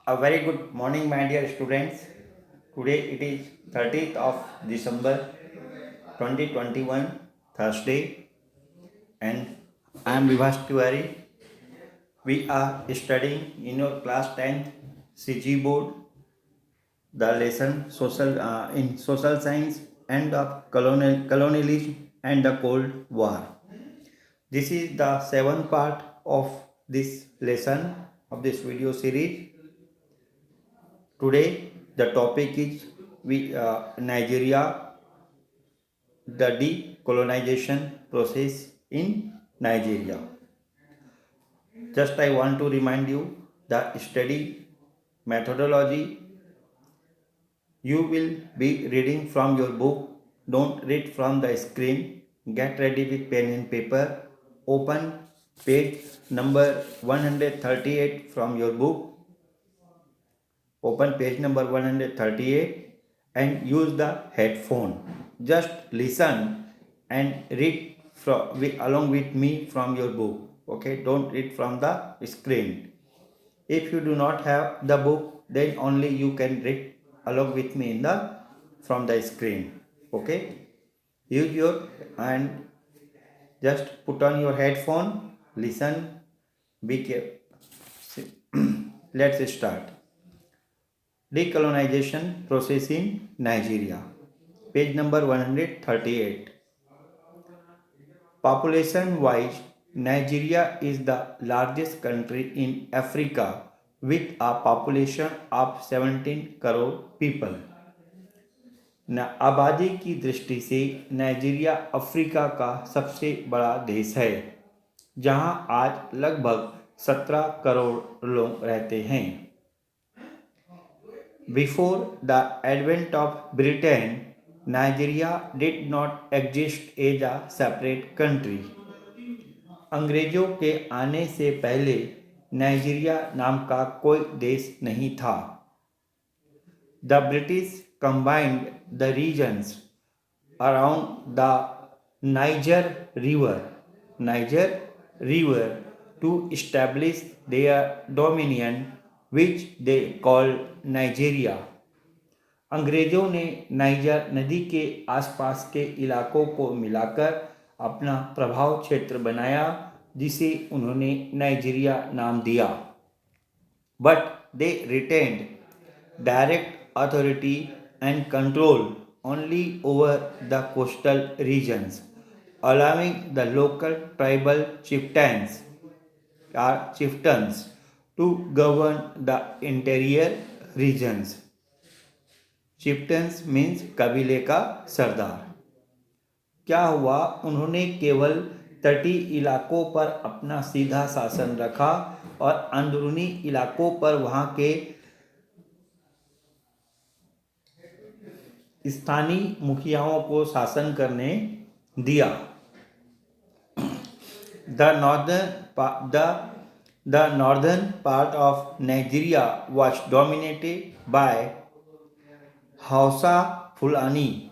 A very good morning, my dear students. Today it is 30th of December 2021, Thursday, and I am Vivas Tiwari. We are studying in your class 10th CG board the lesson in social science and of colonialism and the Cold War. This is the seventh part of this lesson of this video series. Today the topic is Nigeria, the decolonization process in Nigeria. Just I want to remind you the study methodology. You will be reading from your book. Don't read from the screen. Get ready with pen and paper. Open page number 138 from your book. Open page number 138 and use the headphone. Just listen and read along with me from your book. Okay, don't read from the screen. If you do not have the book, then only you can read along with me from the screen. Okay, use your and just put on your headphone, listen, be careful. Let's start. Decolonization process in Nigeria. Page number 138. Population wise, Nigeria is the largest country in Africa with a population of 17 crore people. आबादी की दृष्टि से Nigeria Africa का सबसे बड़ा देश है, जहां आज लगभग 17 करोड़ लोग रहते हैं. Before the advent of Britain, Nigeria did not exist as a separate country. अंग्रेजों के आने से पहले नाइजीरिया नाम का कोई देश नहीं था. The British combined the regions around the Niger River to establish their dominion, which they called Nigeria. अंग्रेजों ने नाइजर नदी के आसपास के इलाकों को मिलाकर अपना प्रभाव क्षेत्र बनाया, जिसे उन्होंने नाइजीरिया नाम दिया. But they retained direct authority and control only over the coastal regions, allowing the local tribal chieftains to govern the interior regions. Chieftains means कबीले का सरदार. क्या हुआ, उन्होंने केवल तटीय इलाकों पर अपना सीधा शासन रखा और अंदरूनी इलाकों पर वहां के स्थानीय मुखियाओं को शासन करने दिया. The northern part of Nigeria was dominated by Hausa Fulani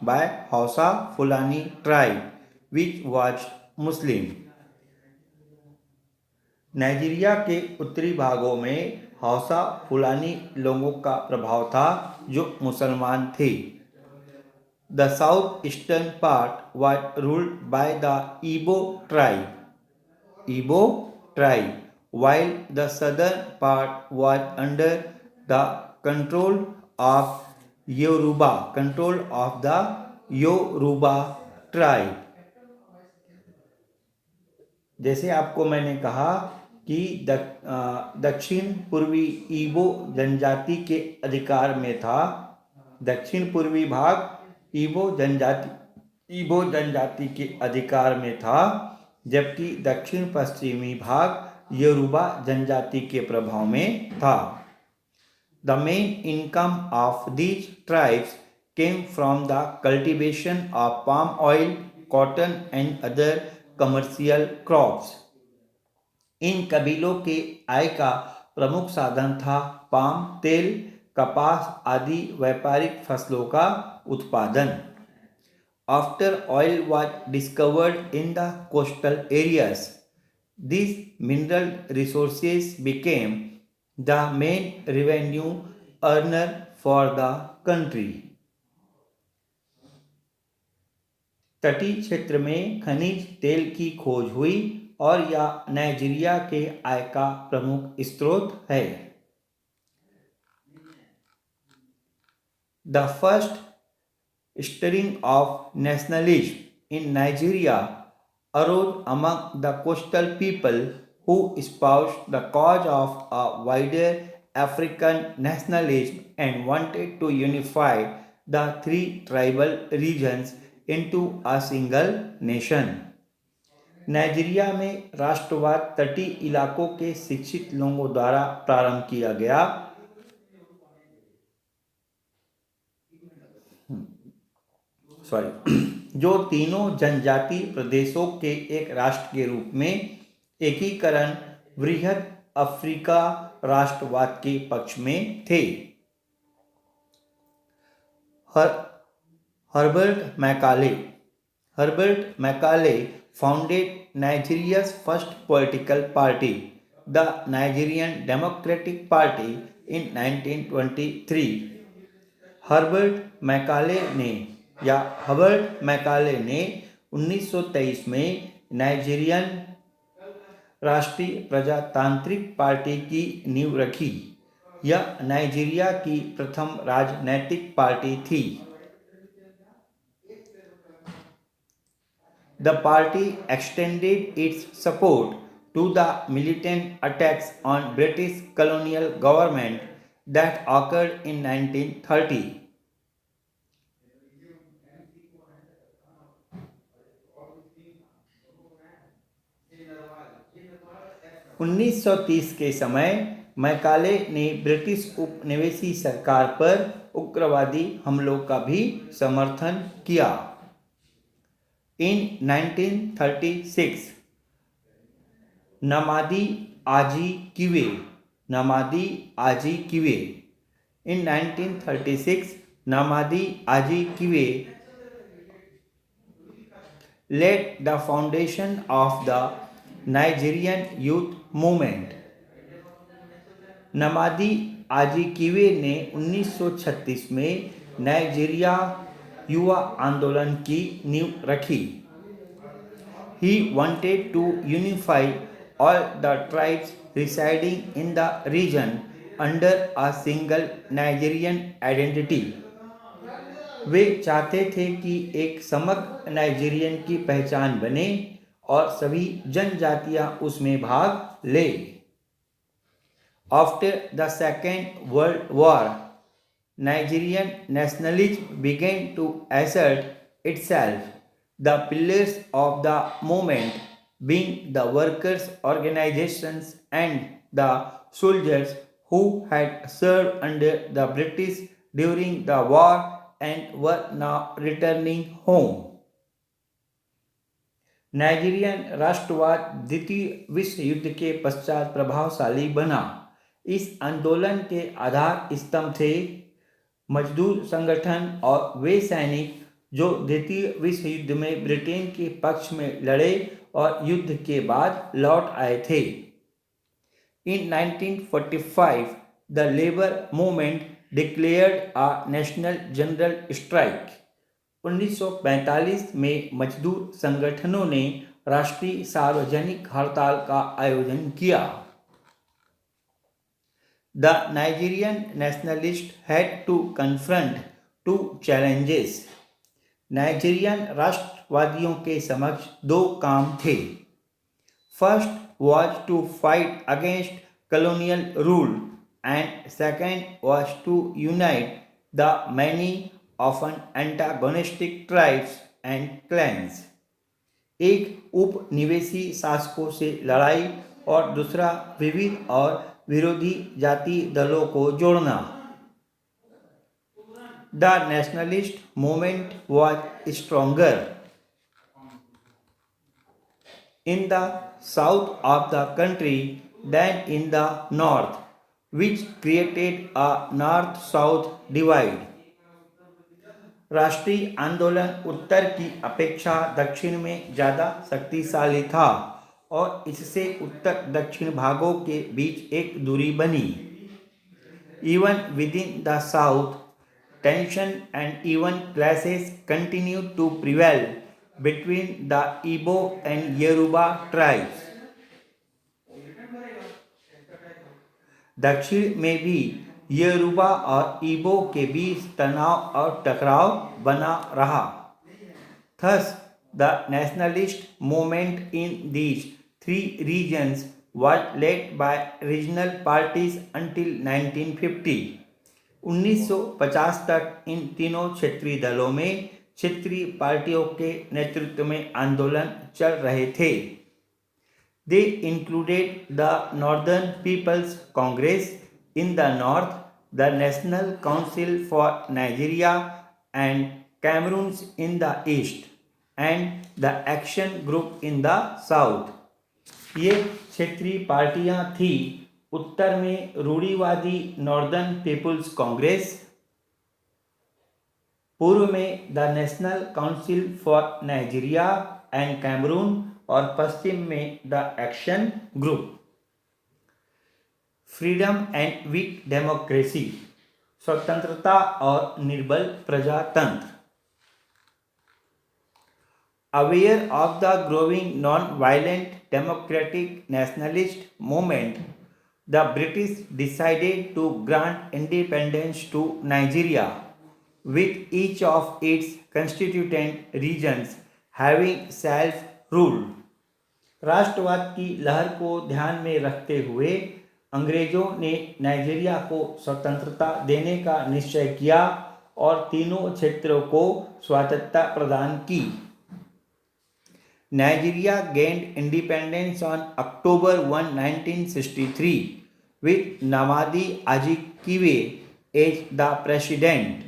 tribe, which was Muslim. Nigeria के उत्तरी भागों में हौसा फुलानी लोगों का प्रभाव था, जो मुसलमान थे. The southeastern part was ruled by the Igbo tribe, while the southern part was under the control of the Yoruba tribe. जैसे आपको मैंने कहा कि दक्षिण पूर्वी ईबो जनजाति के अधिकार में था. दक्षिण पूर्वी भाग ईबो जनजाति के अधिकार में था, जबकि दक्षिण पश्चिमी भाग योरुबा जनजाति के प्रभाव में था. The main income of these tribes came from the cultivation of palm oil, cotton and other commercial crops. इन कबीलों के आय का प्रमुख साधन था पाम तेल, कपास आदि व्यापारिक फसलों का उत्पादन. After oil was discovered in the coastal areas, these mineral resources became the main revenue earner for the country. तटीय क्षेत्र में खनिज तेल की खोज हुई और यह नाइजीरिया के आय का प्रमुख स्रोत है। The first stirring of nationalism in Nigeria arose among the coastal people who espoused the cause of a wider African nationalism and wanted to unify the three tribal regions into a single nation. Nigeria में राष्ट्रवाद तटीय इलाकों के शिक्षित लोगों द्वारा प्रारंभ किया गया। जो तीनों जनजाति प्रदेशों के एक राष्ट्र के रूप में एकीकरण वृहद अफ्रीका राष्ट्रवाद के पक्ष में थे। Herbert Macaulay founded Nigeria's first political party, the Nigerian Democratic Party, in 1923. Herbert Macaulay ने 1923 में नाइजीरियन राष्ट्रीय प्रजातांत्रिक पार्टी की नींव रखी। यह नाइजीरिया की प्रथम राजनैतिक पार्टी थी। The party extended its support to the militant attacks on British colonial government that occurred in 1930. 1930 के समय मैकाले ने ब्रिटिश उपनिवेशी सरकार पर उग्रवादी हमलों का भी समर्थन किया। In 1936, Nnamdi Azikiwe. In 1936, Nnamdi Azikiwe led the foundation of the Nigerian Youth Movement. nnamdi Azikiwe ने 1936 में नाइजीरिया युवा आंदोलन की नींव रखी। He wanted to unify all the tribes residing in the region under a single Nigerian identity. वे चाहते थे कि एक समग्र नाइजीरियन की पहचान बने और सभी जनजातियां उसमें भाग ले। After the Second World War, Nigerian nationalism began to assert itself, the pillars of the movement being the workers' organizations and the soldiers who had served under the British during the war and were now returning home. Nigerian राष्ट्रवाद द्वितीय विश्व युद्ध के पश्चात प्रभावशाली बना। इस आंदोलन के आधार स्तंभ थे मजदूर संगठन और वे सैनिक जो द्वितीय विश्व युद्ध में ब्रिटेन के पक्ष में लड़े और युद्ध के बाद लौट आए थे। In 1945, the labor movement declared a national general strike. 1945 में मजदूर संगठनों ने राष्ट्रीय सार्वजनिक हड़ताल का आयोजन किया। The Nigerian nationalists had to confront two challenges. Nigerian राष्ट्रवादियों के समक्ष दो काम थे। First was to fight against colonial rule and second was to unite the many often antagonistic tribes and clans. एक उपनिवेशी शासकों से लड़ाई और दूसरा विविध और विरोधी जाति दलों को जोड़ना। The nationalist movement was stronger in the south of the country than in the north, which created a north-south divide. राष्ट्रीय आंदोलन उत्तर की अपेक्षा दक्षिण में ज़्यादा शक्तिशाली था और इससे उत्तर दक्षिण भागों के बीच एक दूरी बनी। Even within the south, tension and even clashes continue to prevail between the Igbo and Yoruba tribes. दक्षिण में भी योरुबा और इबो के बीच तनाव और टकराव बना रहा। Thus, the nationalist movement in these three regions was led by regional parties until 1950. 1950 तक इन तीनों क्षेत्रीय दलों में क्षेत्रीय पार्टियों के नेतृत्व में आंदोलन चल रहे थे। They included the Northern People's Congress in the north, the National Council for Nigeria and Cameroon in the east, and the Action Group in the south. ये क्षेत्रीय पार्टियां थी। उत्तर में रूढ़िवादी नॉर्दर्न पीपुल्स कांग्रेस, पूर्व में the National Council for Nigeria and Cameroon और पश्चिम में the Action Group. Freedom and weak democracy, स्वतंत्रता और निर्बल प्रजातंत्र। Aware of the growing non violent democratic nationalist movement, the British decided to grant independence to Nigeria, with each of its constituent regions having self-rule. राष्ट्रवाद की लहर को ध्यान में रखते हुए अंग्रेजों ने नाइजीरिया को स्वतंत्रता देने का निश्चय किया और तीनों क्षेत्रों को स्वायत्तता प्रदान की। Nigeria gained independence on October 1, 1963, with Nnamdi Azikiwe as the president.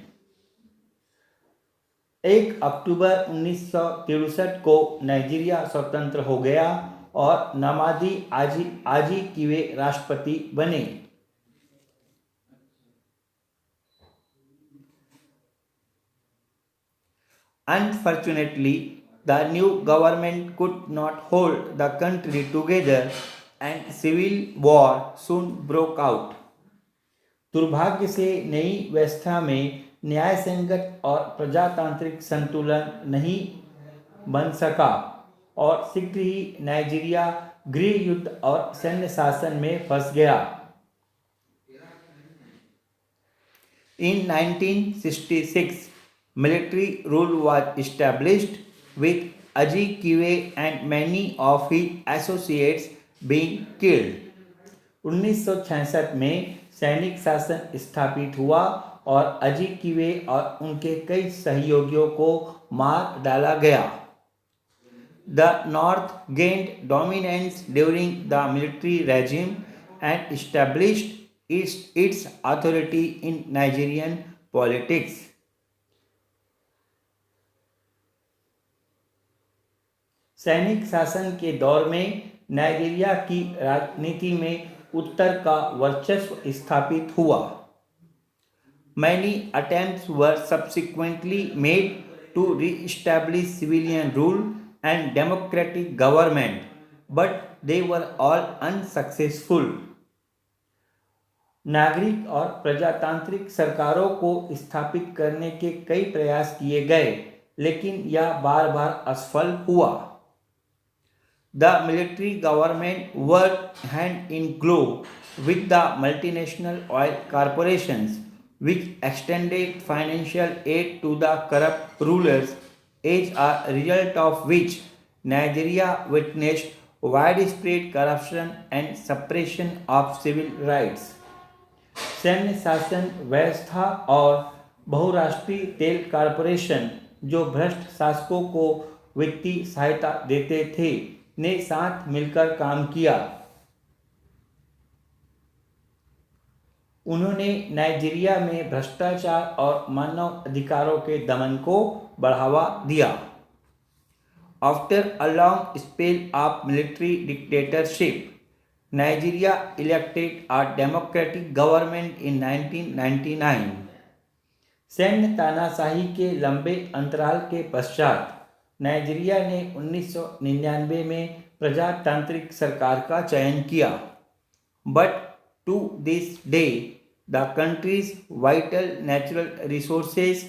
1 अक्टूबर 1963 को नाइजीरिया स्वतंत्र हो गया और न्नामदी आज़िकिवे राष्ट्रपति बने। Unfortunately, the new government could not hold the country together and civil war soon broke out. दुर्भाग्य से नई व्यवस्था में न्याय संगत और प्रजातांत्रिक संतुलन नहीं बन सका और शीघ्र ही नाइजीरिया गृह युद्ध और सैन्य शासन में फंस गया। In 1966, military rule was established, with Azikiwe and many of his associates being killed. 1966 में सैनिक शासन स्थापित हुआ और अज़िकिवे और उनके कई सहयोगियों को मार डाला गया। The North gained dominance during the military regime and established its authority in Nigerian politics. सैनिक शासन के दौर में नाइजीरिया की राजनीति में उत्तर का वर्चस्व स्थापित हुआ। Many attempts were subsequently made to re-establish civilian rule and democratic government, but they were all unsuccessful. नागरिक और प्रजातांत्रिक सरकारों को स्थापित करने के कई प्रयास किए गए, लेकिन यह बार बार असफल हुआ। The military government worked hand in glove with the multinational oil corporations, which extended financial aid to the corrupt rulers, as a result of which Nigeria witnessed widespread corruption and suppression of civil rights. सैन्य शासन व्यवस्था और बहुराष्ट्रीय तेल corporation, जो भ्रष्ट शासकों को वित्तीय सहायता देते थे, ने साथ मिलकर काम किया। उन्होंने नाइजीरिया में भ्रष्टाचार और मानव अधिकारों के दमन को बढ़ावा दिया। After a long spell of military dictatorship, Nigeria elected a democratic government in 1999. सैन्य तानाशाही के लंबे अंतराल के पश्चात नाइजीरिया ने 1999 में प्रजातांत्रिक सरकार का चयन किया। But to this day, the country's vital natural resources,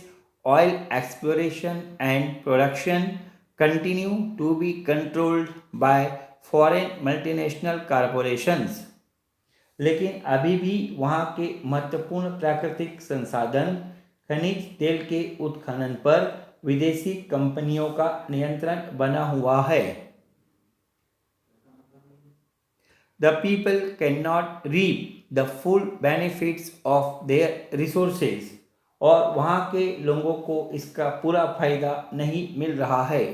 oil exploration and production, continue to be controlled by foreign multinational corporations. लेकिन अभी भी वहाँ के महत्वपूर्ण प्राकृतिक संसाधन खनिज तेल के उत्खनन पर विदेशी कंपनियों का नियंत्रण बना हुआ है. The people cannot reap the full benefits of their resources. और वहाँ के लोगों को इसका पूरा फायदा नहीं मिल रहा है.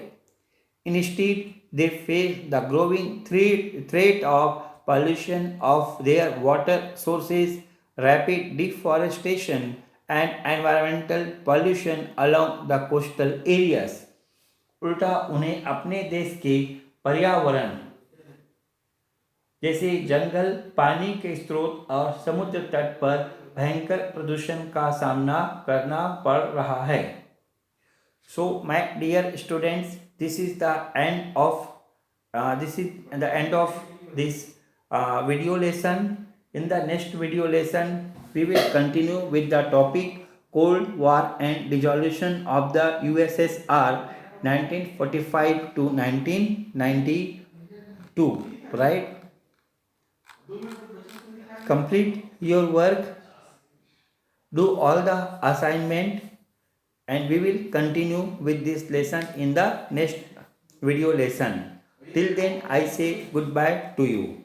Instead, they face the growing threat of pollution of their water sources, rapid deforestation, and environmental pollution along the coastal areas. उल्टा उन्हें अपने देश के पर्यावरण जैसे जंगल, पानी के स्रोत और समुद्र तट पर भयंकर प्रदूषण का सामना करना पड़ रहा है. So, my dear students, this is the end of this video lesson. In the next video lesson, we will continue with the topic Cold War and Dissolution of the USSR 1945 to 1992. Right? Complete your work, do all the assignment, and we will continue with this lesson in the next video lesson. Till then, I say goodbye to you.